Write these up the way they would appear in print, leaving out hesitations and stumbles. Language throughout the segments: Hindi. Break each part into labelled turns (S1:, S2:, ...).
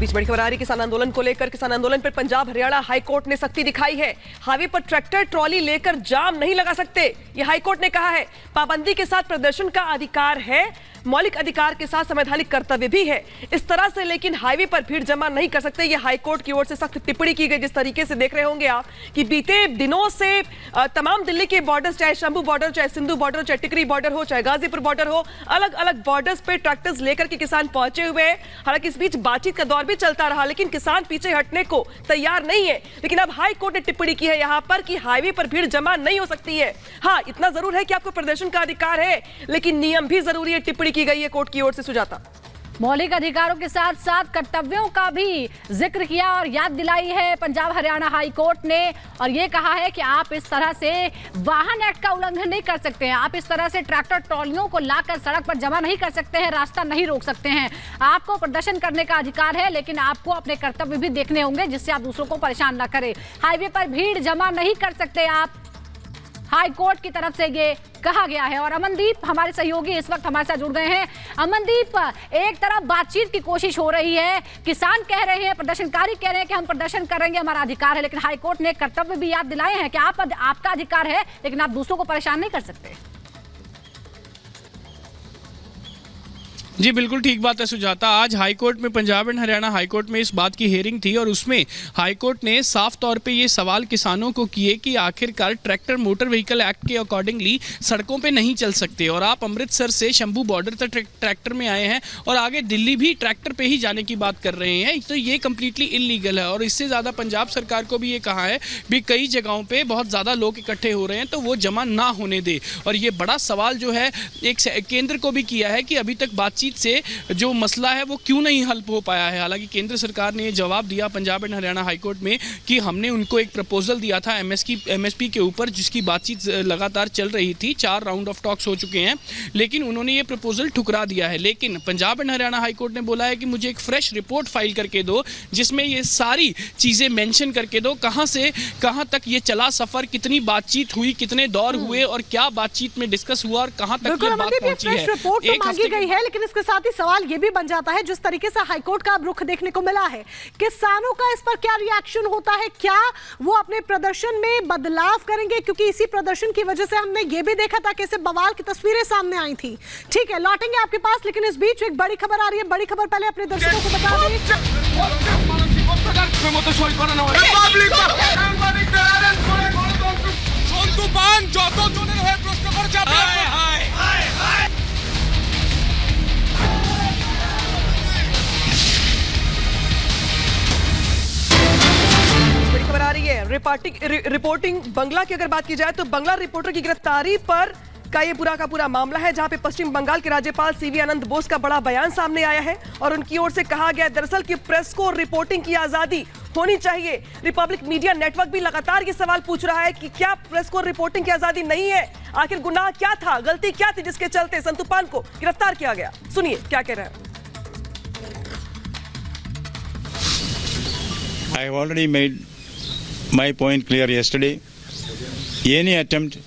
S1: बीच बड़ी खबर आ रही किसान आंदोलन को लेकर। किसान आंदोलन पर पंजाब हरियाणा हाईकोर्ट ने सख्ती दिखाई है। हाईवे पर ट्रैक्टर ट्रॉली लेकर जाम नहीं लगा सकते, यह हाईकोर्ट ने कहा है। पाबंदी के साथ प्रदर्शन का अधिकार है, मौलिक अधिकार के साथ संवैधानिक कर्तव्य भी है। इस तरह से लेकिन हाईवे पर भीड़ जमा नहीं कर सकते, यह हाईकोर्ट की ओर से सख्त टिप्पणी की गई। जिस तरीके से देख रहे होंगे आप कि बीते दिनों से तमाम दिल्ली के बॉर्डर्स, चाहे शंभू बॉर्डर, चाहे सिंधु बॉर्डर, चाहे टिकरी बॉर्डर हो, चाहे गाजीपुर बॉर्डर हो, अलग अलग बॉर्डर्स पे ट्रैक्टर्स लेकर के किसान पहुंचे हुए हैं। हालांकि इस बीच बातचीत का दौर भी चलता रहा, लेकिन किसान पीछे हटने को तैयार नहीं है। लेकिन अब हाईकोर्ट ने टिप्पणी की है यहां पर कि हाईवे पर भीड़ जमा नहीं हो सकती है। हाँ, इतना जरूर है कि आपको प्रदर्शन का अधिकार है, लेकिन नियम भी जरूरी है। टिप्पणी की गई है कोर्ट की ओर से। सुजाता,
S2: मौलिक अधिकारों के साथ साथ कर्तव्यों का भी जिक्र किया और याद दिलाई है पंजाब हरियाणा हाई कोर्ट ने, और ये कहा है कि आप इस तरह से वाहन एक्ट का उल्लंघन नहीं कर सकते हैं। आप इस तरह से ट्रैक्टर ट्रॉलियों को लाकर सड़क पर जमा नहीं कर सकते हैं, रास्ता नहीं रोक सकते हैं। आपको प्रदर्शन करने का अधिकार है, लेकिन आपको अपने कर्तव्य भी देखने होंगे जिससे आप दूसरों को परेशान ना करें। हाईवे पर भीड़ जमा नहीं कर सकते आप, हाई कोर्ट की तरफ से ये कहा गया है। और अमनदीप हमारे सहयोगी इस वक्त हमारे साथ जुड़ गए हैं। अमनदीप, एक तरफ बातचीत की कोशिश हो रही है, किसान कह रहे हैं, प्रदर्शनकारी कह रहे हैं कि हम प्रदर्शन करेंगे, हमारा अधिकार है, लेकिन हाईकोर्ट ने कर्तव्य भी याद दिलाए हैं कि आपका अधिकार है, लेकिन आप दूसरों को परेशान नहीं कर सकते।
S3: जी बिल्कुल ठीक बात है सुजाता। आज हाईकोर्ट में, पंजाब एंड हरियाणा हाईकोर्ट में इस बात की हियरिंग थी और उसमें हाईकोर्ट ने साफ तौर पे ये सवाल किसानों को किए कि आखिरकार ट्रैक्टर मोटर व्हीकल एक्ट के अकॉर्डिंगली सड़कों पे नहीं चल सकते, और आप अमृतसर से शंभू बॉर्डर तक ट्रैक्टर में आए हैं और आगे दिल्ली भी ट्रैक्टर पे ही जाने की बात कर रहे हैं, तो ये कम्प्लीटली इलीगल है। और इससे ज़्यादा पंजाब सरकार को भी ये कहा है भी कई जगहों पर बहुत ज़्यादा लोग इकट्ठे हो रहे हैं तो वो जमा ना होने दे। और ये बड़ा सवाल जो है एक केंद्र को भी किया है कि अभी तक बातचीत से जो मसला है वो क्यों नहीं हल हो पाया है। हालांकि केंद्र सरकार ने ये जवाब दिया पंजाब एंड हरियाणा हाईकोर्ट में कि हमने उनको एक प्रपोजल दिया था एमएसपी के ऊपर, जिसकी बातचीत लगातार चल रही थी, 4 राउंड ऑफ टॉक्स हो चुके हैं, लेकिन उन्होंने ये प्रपोजल ठुकरा दिया है। लेकिन पंजाब एंड हरियाणा हाईकोर्ट ने बोला है कि मुझे एक फ्रेश रिपोर्ट फाइल करके दो जिसमें ये सारी चीज़ें मेंशन करके दो, कहाँ से कहाँ तक ये चला सफ़र, कितनी बातचीत हुई, कितने दौर हुए और क्या बातचीत में डिस्कस हुआ और कहाँ तक ये बात पहुंची है।
S4: रिपोर्ट तो मांगी गई है, लेकिन इसके साथ ही सवाल ये भी बन जाता है, जिस तरीके से हाईकोर्ट का अब रुख देखने को मिला है, किसानों का इस पर क्या रिएक्शन होता है? क्या वो अपने प्रदर्शन में बदलाव करेंगे? क्योंकि इसी प्रदर्शन की वजह से हमने ये भी देखा था कैसे बवाल की तस्वीरें सामने आई थी। ठीक है, लौटेंगे आपके पास, लेकिन इस बीच एक बड़ी खबर आ रही है। बड़ी खबर पहले अपने दर्शकों को बता दें।
S1: खबर आ रही है रिपोर्टिंग बंगला की अगर बात की जाए तो बंगला रिपोर्टर की गिरफ्तारी पर का ये पूरा का पूरा मामला है, जहां पे पश्चिम बंगाल के राज्यपाल सीवी आनंद बोस का बड़ा बयान सामने आया है और उनकी ओर से कहा गया दरअसल कि प्रेस को रिपोर्टिंग की आजादी होनी चाहिए। रिपब्लिक मीडिया नेटवर्क भी लगातार ये सवाल पूछ रहा है कि क्या प्रेस को रिपोर्टिंग की आजादी नहीं है? आखिर गुनाह क्या था, गलती क्या थी जिसके चलते संतू पान को गिरफ्तार किया गया? सुनिए क्या कह रहे हैं।
S5: I have already made my point clear yesterday. Any attempt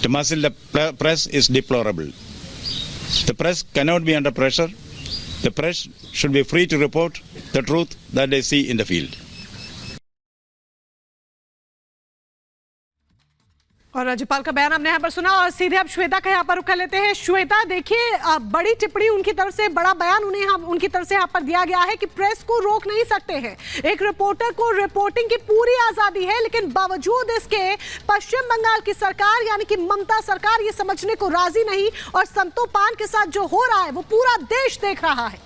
S5: to muzzle the press is deplorable. The press cannot be under pressure. The press should be free to report the truth that they see in the field.
S4: और राज्यपाल का बयान हमने यहाँ पर सुना और सीधे अब श्वेता का यहाँ पर रुख कर लेते हैं। श्वेता, देखिए बड़ी टिप्पणी उनकी तरफ से, बड़ा बयान उनकी तरफ से यहाँ पर दिया गया है कि प्रेस को रोक नहीं सकते हैं, एक रिपोर्टर को रिपोर्टिंग की पूरी आजादी है, लेकिन बावजूद इसके पश्चिम बंगाल की सरकार यानी कि ममता सरकार ये समझने को राजी नहीं, और संतो पान के साथ जो हो रहा है वो पूरा देश देख रहा है।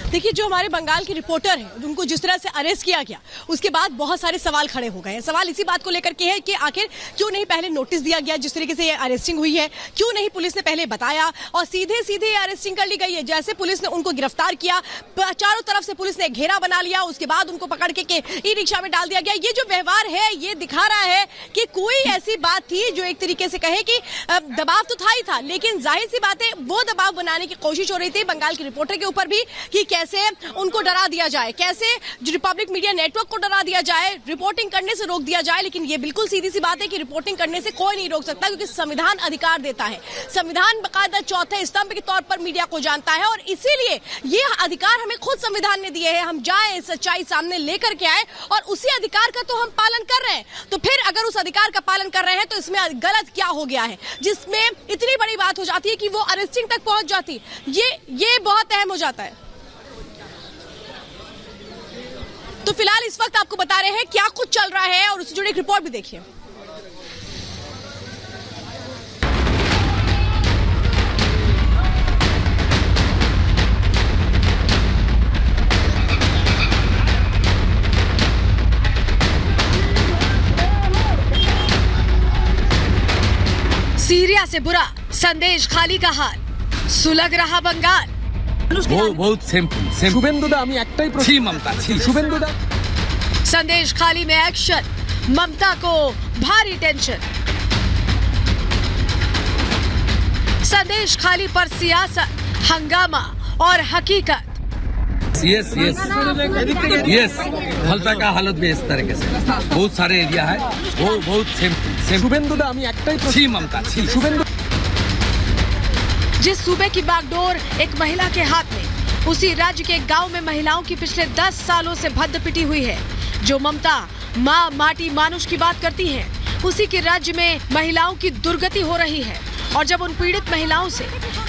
S6: देखिए, जो हमारे बंगाल के रिपोर्टर हैं उनको जिस तरह से अरेस्ट किया गया उसके बाद बहुत सारे सवाल खड़े हो गए हैं। सवाल इसी बात को लेकर के है कि आखिर क्यों नहीं पहले नोटिस दिया गया, जिस तरीके से ये अरेस्टिंग हुई है, क्यों नहीं पुलिस ने पहले बताया और सीधे सीधे अरेस्टिंग कर ली गई है। जैसे पुलिस ने उनको गिरफ्तार किया, चारों तरफ से पुलिस ने घेरा बना लिया, उसके बाद उनको पकड़ के ई रिक्शा में डाल दिया गया। ये जो व्यवहार है ये दिखा रहा है कि कोई ऐसी बात थी जो एक तरीके से कहे कि दबाव तो था ही था, लेकिन जाहिर सी बात है वो दबाव बनाने की कोशिश हो रही थी बंगाल के रिपोर्टर के ऊपर भी कि कैसे उनको डरा दिया जाए, कैसे जो रिपब्लिक मीडिया नेटवर्क को डरा दिया जाए, रिपोर्टिंग करने से रोक दिया जाए। लेकिन ये बिल्कुल सीधी सी बात है कि रिपोर्टिंग करने से कोई नहीं रोक सकता, क्योंकि संविधान अधिकार देता है। संविधान बाकायदा चौथे स्तंभ के तौर पर मीडिया को जानता है, और इसीलिए ये अधिकार हमें खुद संविधान ने दिए हैं। हम जाए, सच्चाई सामने लेकर के आए, और उसी अधिकार का तो हम पालन कर रहे हैं। तो फिर अगर उस अधिकार का पालन कर रहे हैं तो इसमें गलत क्या हो गया है, जिसमें इतनी बड़ी बात हो जाती है कि वो अरेस्टिंग तक पहुंच जाती। ये बहुत अहम हो जाता है। तो फिलहाल इस वक्त आपको बता रहे हैं क्या कुछ चल रहा है, और उससे जुड़ी एक रिपोर्ट भी देखिए। सीरिया से बुरा संदेश खाली का हाल, सुलग रहा बंगाल।
S7: बहुत सिंपल। शुभेंदुदा আমি একটাই প্রশ্ন মমতা শুভেন্দুदा
S6: संदेश खाली में एक्शन, ममता को भारी टेंशन। संदेश खाली पर सियासत, हंगामा और हकीकत।
S7: यस फलता का हालत में इस तरीके से बहुत सारे एरिया है, वो बहुत सिंपल। शुभेंदुदा আমি একটাই প্রশ্ন মমতা শুভেন্দু
S6: जिस सूबे की बागडोर एक महिला के हाथ में, उसी राज्य के गांव में महिलाओं की पिछले 10 सालों से भद्द पिटी हुई है। जो ममता माँ माटी मानुष की बात करती हैं, उसी के राज्य में महिलाओं की दुर्गति हो रही है। और जब उन पीड़ित महिलाओं से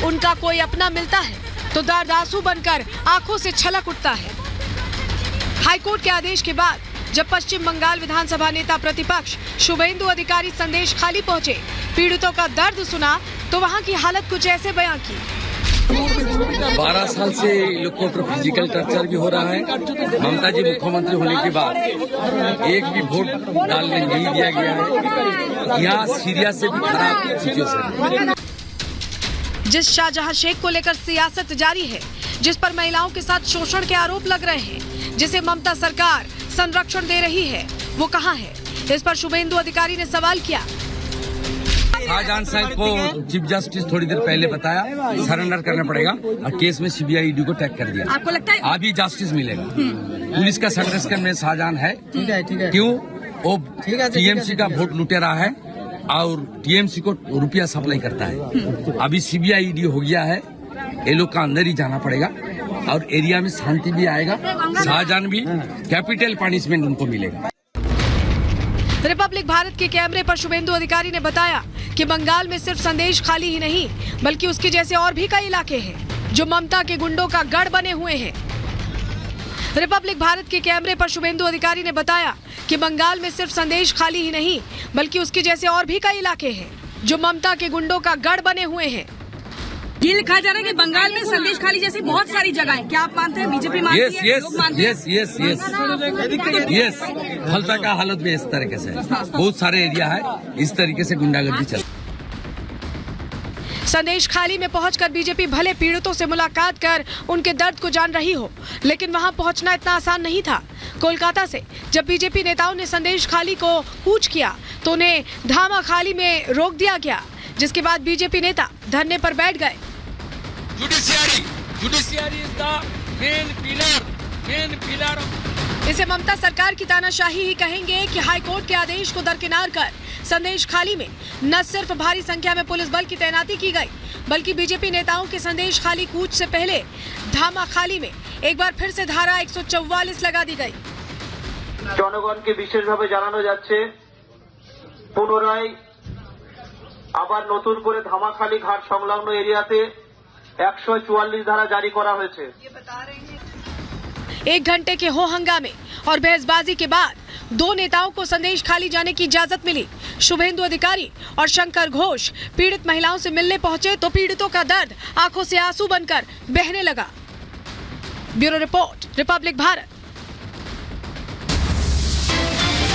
S6: उनका कोई अपना मिलता है तो दर्द आंसू बनकर आंखों से छलक उठता है। हाईकोर्ट के आदेश के बाद जब पश्चिम बंगाल विधानसभा नेता प्रतिपक्ष शुभेंदु अधिकारी संदेश खाली पहुंचे, पीड़ितों का दर्द सुना तो वहां की हालत कुछ ऐसे बयां की।
S7: 12 साल से लोग को ऊपर फिजिकल टर्चर भी हो रहा है। ममता जी मुख्यमंत्री होने के बाद एक भी वोट डालने नहीं दिया गया है। यहाँ सीरिया से भी खराब सिचुएशन है।
S6: जिस शाहजहां शेख को लेकर सियासत जारी है, जिस पर महिलाओं के साथ शोषण के आरोप लग रहे हैं, जिसे ममता सरकार संरक्षण दे रही है, वो कहां है? इस पर शुभेंदु अधिकारी ने सवाल किया।
S7: शाहजहां साहब को चीफ जस्टिस थोड़ी देर पहले बताया सरेंडर करना पड़ेगा, और केस में सीबीआई ईडी को टैग कर दिया।
S6: आपको लगता है
S7: अभी जस्टिस मिलेगा? पुलिस का संरक्षण में शाहजहां है। क्यों? वो टीएमसी का वोट लुटेरा है और टीएमसी को रुपया सप्लाई करता है। अभी सीबीआई ईडी हो गया है, ये लोग का अंदर ही जाना पड़ेगा, और एरिया में शांति भी आएगा। शाहजहां भी कैपिटल पनिशमेंट उनको मिलेगा।
S6: रिपब्लिक भारत के कैमरे पर शुभेंदु अधिकारी ने बताया कि बंगाल में सिर्फ संदेश खाली ही नहीं, बल्कि उसके जैसे और भी कई इलाके हैं जो ममता के गुंडों का गढ़ बने हुए हैं। रिपब्लिक भारत के कैमरे पर शुभेंदु अधिकारी ने बताया कि बंगाल में सिर्फ संदेश खाली ही नहीं, बल्कि उसके जैसे और भी कई इलाके हैं जो ममता के गुंडों का गढ़ बने हुए हैं।
S8: ये लिखा जा रहा है कि बंगाल में संदेश खाली जैसी बहुत सारी जगह है। क्या आप मानते हैं? बीजेपी मानती है? लोग मानते हैं?
S7: यस फलता का हालत में इस तरीके से बहुत सारे एरिया है, इस तरीके से गुंडागर्दी चल।
S6: संदेश खाली में पहुंचकर बीजेपी भले पीड़ितों से मुलाकात कर उनके दर्द को जान रही हो, लेकिन वहां पहुंचना इतना आसान नहीं था। कोलकाता से जब बीजेपी नेताओं ने संदेश खाली को कूच किया तो उन्हें धामा खाली में रोक दिया गया, जिसके बाद बीजेपी नेता धरने पर बैठ गए।
S7: Judiciary is the main pillar.
S6: इसे ममता सरकार की तानाशाही ही कहेंगे कि हाईकोर्ट के आदेश को दरकिनार कर संदेश खाली में न सिर्फ भारी संख्या में पुलिस बल की तैनाती की गई, बल्कि बीजेपी नेताओं के संदेश खाली कूच से पहले धामा खाली में एक बार फिर से धारा 144 लगा दी गई।
S9: জনগণকে বিশেষভাবে জানানো যাচ্ছে, পুনরায় আবার নতুন করে ধামাখালি ঘাট সংলগ্ন এরিয়াতে 144 ধারা জারি করা হয়েছে।
S6: 1 घंटे के हो हंगामे और बहसबाजी के बाद 2 नेताओं को संदेश खाली जाने की इजाजत मिली। शुभेंदु अधिकारी और शंकर घोष पीड़ित महिलाओं से मिलने पहुंचे तो पीड़ितों का दर्द आंखों से आंसू बनकर बहने लगा। Bureau report, Republic Bharat.